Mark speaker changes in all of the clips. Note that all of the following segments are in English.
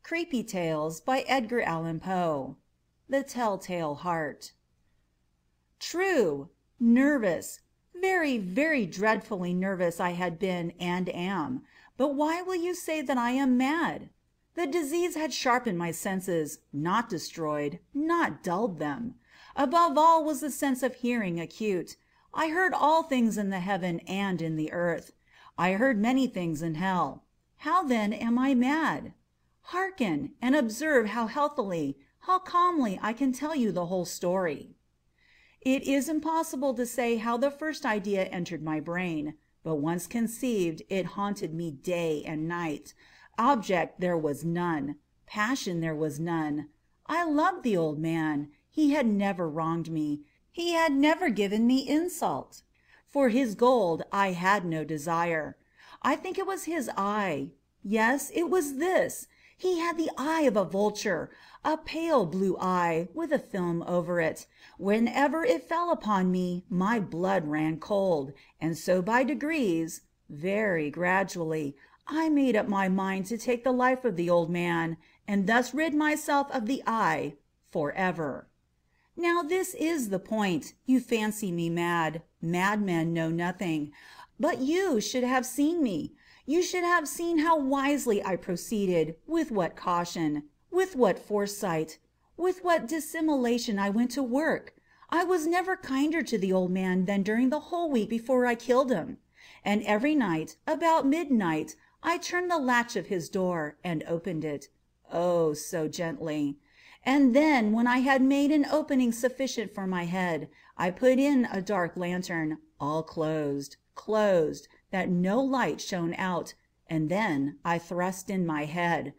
Speaker 1: Creepy Tales by Edgar Allan Poe. The Telltale Heart. True. Nervous. Very, very dreadfully nervous I had been and am. But why will you say that I am mad? The disease had sharpened my senses, not destroyed, not dulled them. Above all was the sense of hearing acute. I heard all things in the heaven and in the earth. I heard many things in hell. How then am I mad? Hearken, and observe how healthily, how calmly I can tell you the whole story. It is impossible to say how the first idea entered my brain, but once conceived it haunted me day and night. Object there was none, passion there was none. I loved the old man. He had never wronged me. He had never given me insult. For his gold I had no desire. I think it was his eye. Yes, it was this. He had the eye of a vulture, a pale blue eye with a film over it. Whenever it fell upon me, my blood ran cold, and so by degrees, very gradually, I made up my mind to take the life of the old man, and thus rid myself of the eye forever. Now this is the point. You fancy me mad. Madmen know nothing. But you should have seen me. You should have seen how wisely I proceeded, with what caution, with what foresight, with what dissimulation I went to work. I was never kinder to the old man than during the whole week before I killed him. And every night, about midnight, I turned the latch of his door and opened it. Oh, so gently. And then, when I had made an opening sufficient for my head, I put in a dark lantern, all closed, that no light shone out, and then I thrust in my head.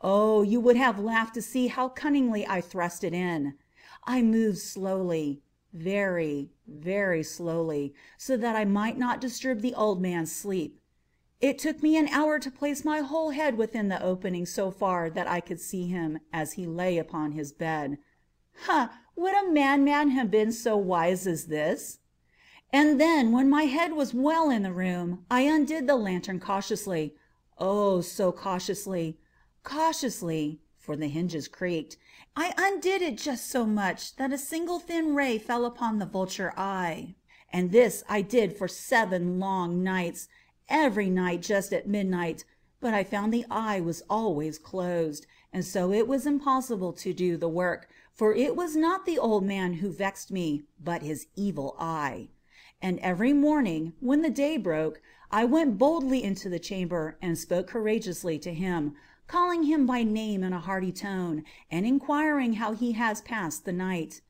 Speaker 1: Oh, you would have laughed to see how cunningly I thrust it in. I moved slowly, very, very slowly, so that I might not disturb the old man's sleep. It took me an hour to place my whole head within the opening so far that I could see him as he lay upon his bed. Would a madman have been so wise as this? And then, when my head was well in the room, I undid the lantern cautiously. Oh, so cautiously, for the hinges creaked. I undid it just so much that a single thin ray fell upon the vulture eye. And this I did for 7 long nights, every night just at midnight, but I found the eye was always closed, and so it was impossible to do the work, for it was not the old man who vexed me, but his evil eye. And every morning, when the day broke, I went boldly into the chamber and spoke courageously to him, calling him by name in a hearty tone, and inquiring how he has passed the night.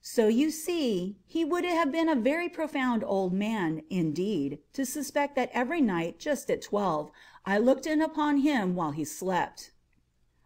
Speaker 1: So you see, he would have been a very profound old man, indeed, to suspect that every night, just at 12, I looked in upon him while he slept.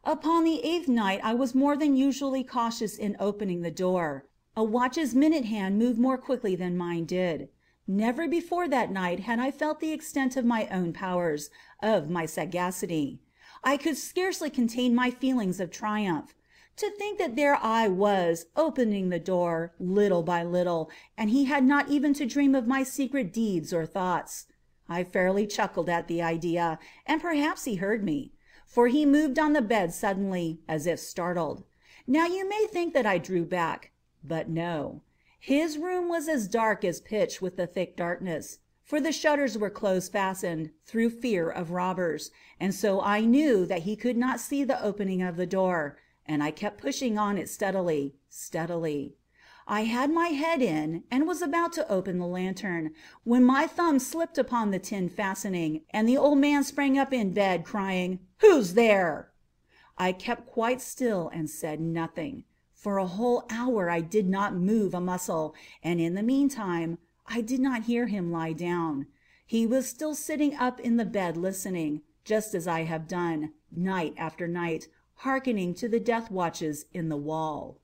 Speaker 1: Upon the 8th night I was more than usually cautious in opening the door. A watch's minute hand moved more quickly than mine did. Never before that night had I felt the extent of my own powers, of my sagacity. I could scarcely contain my feelings of triumph. To think that there I was, opening the door, little by little, and he had not even to dream of my secret deeds or thoughts. I fairly chuckled at the idea, and perhaps he heard me, for he moved on the bed suddenly, as if startled. Now you may think that I drew back. But no. His room was as dark as pitch with the thick darkness, for the shutters were close fastened, through fear of robbers, and so I knew that he could not see the opening of the door, and I kept pushing on it steadily. I had my head in, and was about to open the lantern, when my thumb slipped upon the tin fastening, and the old man sprang up in bed, crying, "Who's there?" I kept quite still and said nothing. For a whole hour I did not move a muscle, and in the meantime I did not hear him lie down. He was still sitting up in the bed listening, just as I have done, night after night, hearkening to the death watches in the wall.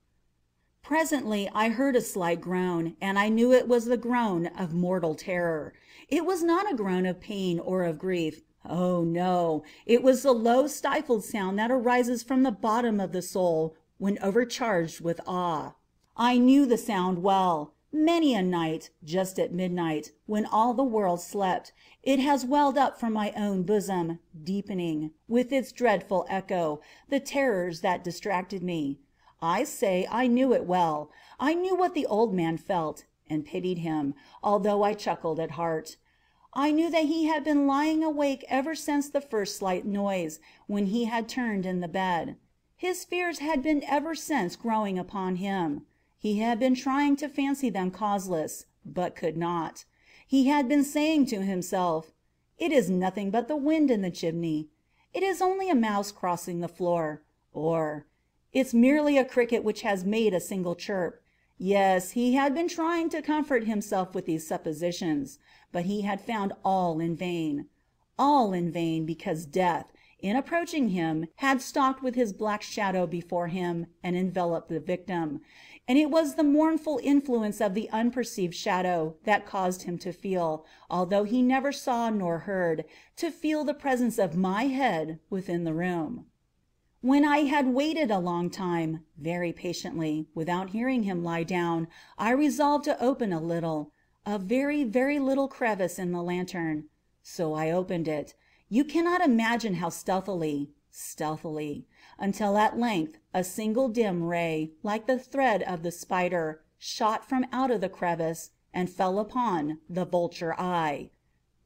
Speaker 1: Presently I heard a slight groan, and I knew it was the groan of mortal terror. It was not a groan of pain or of grief. Oh no, it was the low stifled sound that arises from the bottom of the soul when overcharged with awe. I knew the sound well. Many a night, just at midnight, when all the world slept, it has welled up from my own bosom, deepening, with its dreadful echo, the terrors that distracted me. I say I knew it well. I knew what the old man felt, and pitied him, although I chuckled at heart. I knew that he had been lying awake ever since the first slight noise, when he had turned in the bed. His fears had been ever since growing upon him. He had been trying to fancy them causeless, but could not. He had been saying to himself, "It is nothing but the wind in the chimney," "It is only a mouse crossing the floor," or "It's merely a cricket which has made a single chirp." Yes, he had been trying to comfort himself with these suppositions, but he had found all in vain. All in vain, because death, in approaching him, had stalked with his black shadow before him and enveloped the victim, and it was the mournful influence of the unperceived shadow that caused him to feel, although he never saw nor heard, to feel the presence of my head within the room. When I had waited a long time, very patiently, without hearing him lie down, I resolved to open a very, very little crevice in the lantern. So I opened it. You cannot imagine how stealthily, until at length a single dim ray, like the thread of the spider, shot from out of the crevice and fell upon the vulture eye.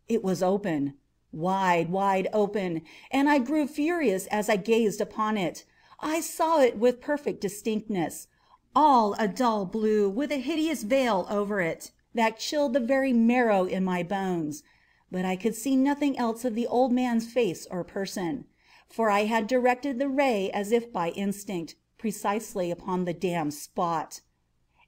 Speaker 1: It was open. Wide, wide open, and I grew furious as I gazed upon it. I saw it with perfect distinctness, all a dull blue, with a hideous veil over it that chilled the very marrow in my bones. But I could see nothing else of the old man's face or person, for I had directed the ray as if by instinct, precisely upon the damned spot.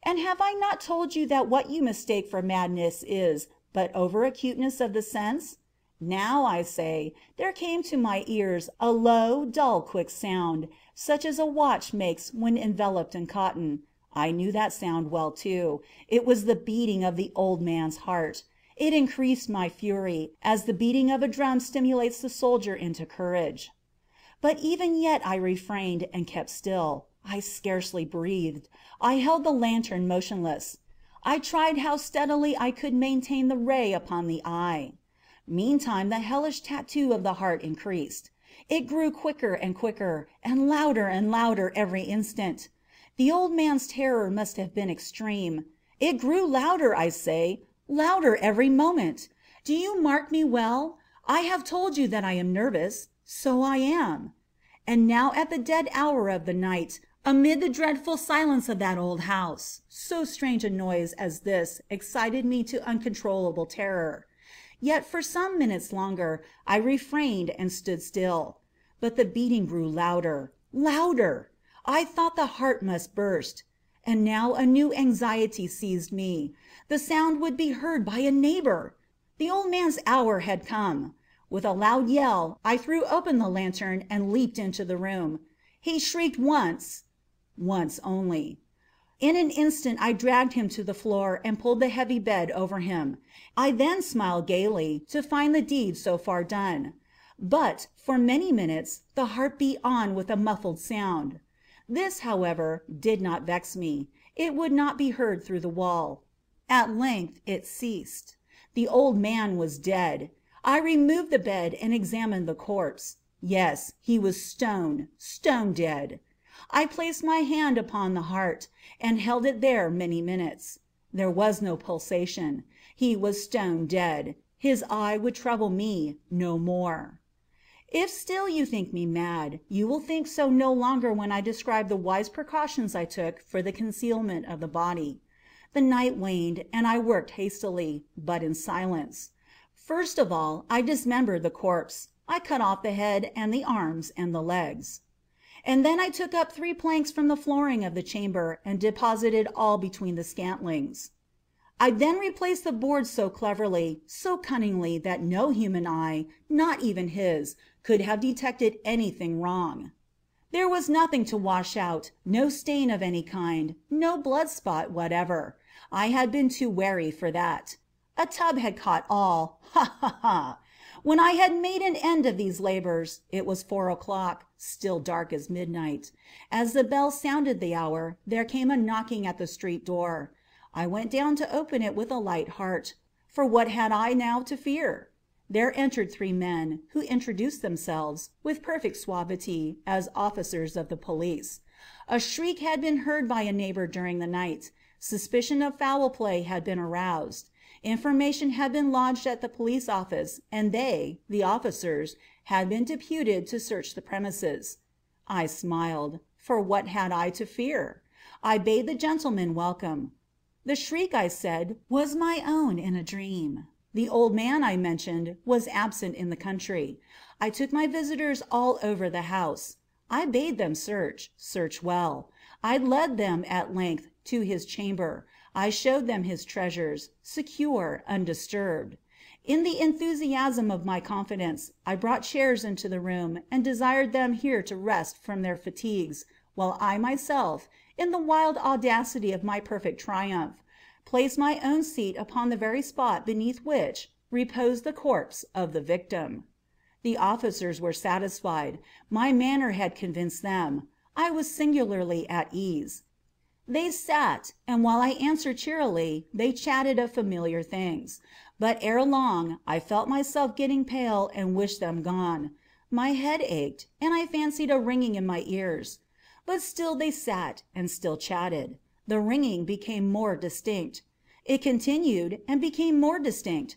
Speaker 1: And have I not told you that what you mistake for madness is but over acuteness of the sense? Now, I say, there came to my ears a low, dull, quick sound, such as a watch makes when enveloped in cotton. I knew that sound well, too. It was the beating of the old man's heart. It increased my fury, as the beating of a drum stimulates the soldier into courage. But even yet I refrained and kept still. I scarcely breathed. I held the lantern motionless. I tried how steadily I could maintain the ray upon the eye. Meantime the hellish tattoo of the heart increased. It grew quicker and quicker, and louder every instant. The old man's terror must have been extreme. It grew louder, I say, louder every moment. Do you mark me well? I have told you that I am nervous. So I am. And now at the dead hour of the night, amid the dreadful silence of that old house, so strange a noise as this excited me to uncontrollable terror. Yet for some minutes longer I refrained and stood still. But the beating grew louder. I thought the heart must burst. And now a new anxiety seized me. The sound would be heard by a neighbor. The old man's hour had come. With a loud yell I threw open the lantern and leaped into the room. He shrieked once only. In an instant I dragged him to the floor and pulled the heavy bed over him. I then smiled gaily to find the deed so far done. But for many minutes the heart beat on with a muffled sound. This, however, did not vex me. It would not be heard through the wall. At length it ceased. The old man was dead. I removed the bed and examined the corpse. Yes, he was stone dead. I placed my hand upon the heart, and held it there many minutes. There was no pulsation. He was stone dead. His eye would trouble me no more. If still you think me mad, you will think so no longer when I describe the wise precautions I took for the concealment of the body. The night waned, and I worked hastily, but in silence. First of all, I dismembered the corpse. I cut off the head and the arms and the legs. And then I took up 3 planks from the flooring of the chamber and deposited all between the scantlings. I then replaced the boards so cleverly, so cunningly, that no human eye, not even his, could have detected anything wrong. There was nothing to wash out, no stain of any kind, no blood spot whatever. I had been too wary for that. A tub had caught all. Ha ha ha! When I had made an end of these labors, it was 4 o'clock, still dark as midnight. As the bell sounded the hour, there came a knocking at the street door. I went down to open it with a light heart, for what had I now to fear? There entered 3 men, who introduced themselves, with perfect suavity, as officers of the police. A shriek had been heard by a neighbor during the night. Suspicion of foul play had been aroused. Information had been lodged at the police office, and they, the officers, had been deputed to search the premises. I smiled, for what had I to fear? I bade the gentlemen welcome. The shriek, I said, was my own in a dream. The old man I mentioned was absent in the country. I took my visitors all over the house. I bade them search well. I led them at length to his chamber. I showed them his treasures, secure, undisturbed. In the enthusiasm of my confidence, I brought chairs into the room and desired them here to rest from their fatigues, while I myself, in the wild audacity of my perfect triumph, placed my own seat upon the very spot beneath which reposed the corpse of the victim. The officers were satisfied. My manner had convinced them. I was singularly at ease. They sat, and while I answered cheerily, they chatted of familiar things. But ere long I felt myself getting pale and wished them gone. My head ached, and I fancied a ringing in my ears. But still they sat and still chatted. The ringing became more distinct. It continued and became more distinct.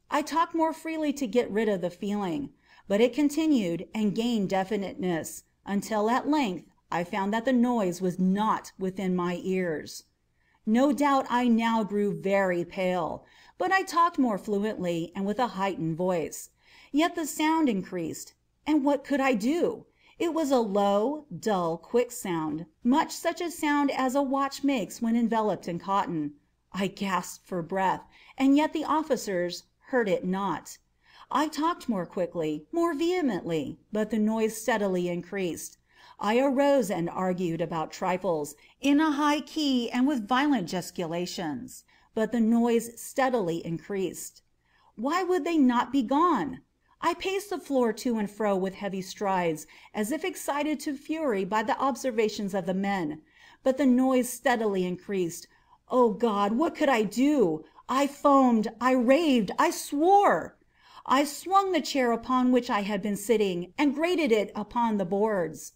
Speaker 1: I talked more freely to get rid of the feeling. But it continued and gained definiteness, until at length I found that the noise was not within my ears. No doubt I now grew very pale, but I talked more fluently and with a heightened voice. Yet the sound increased, and what could I do? It was a low, dull, quick sound, much such a sound as a watch makes when enveloped in cotton. I gasped for breath, and yet the officers heard it not. I talked more quickly, more vehemently, but the noise steadily increased. I arose and argued about trifles, in a high key and with violent gesticulations, but the noise steadily increased. Why would they not be gone? I paced the floor to and fro with heavy strides, as if excited to fury by the observations of the men, but the noise steadily increased. Oh God, what could I do? I foamed, I raved, I swore. I swung the chair upon which I had been sitting, and grated it upon the boards.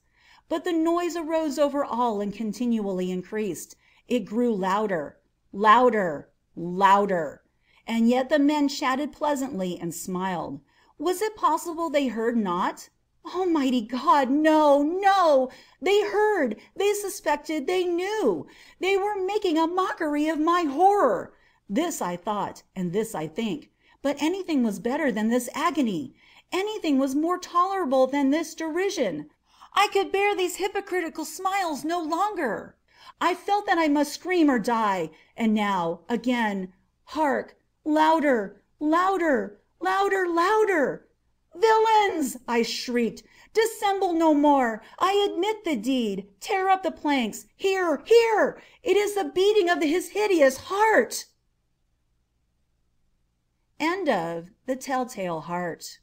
Speaker 1: But the noise arose over all and continually increased. It grew louder, louder, louder. And yet the men chatted pleasantly and smiled. Was it possible they heard not? Almighty God, no, no! They heard, they suspected, they knew. They were making a mockery of my horror. This I thought, and this I think. But anything was better than this agony. Anything was more tolerable than this derision. I could bear these hypocritical smiles no longer. I felt that I must scream or die. And now, again, hark, louder, louder, louder, louder. Villains! I shrieked. Dissemble no more. I admit the deed. Tear up the planks. Here, here! It is the beating of his hideous heart. End of The Telltale Heart.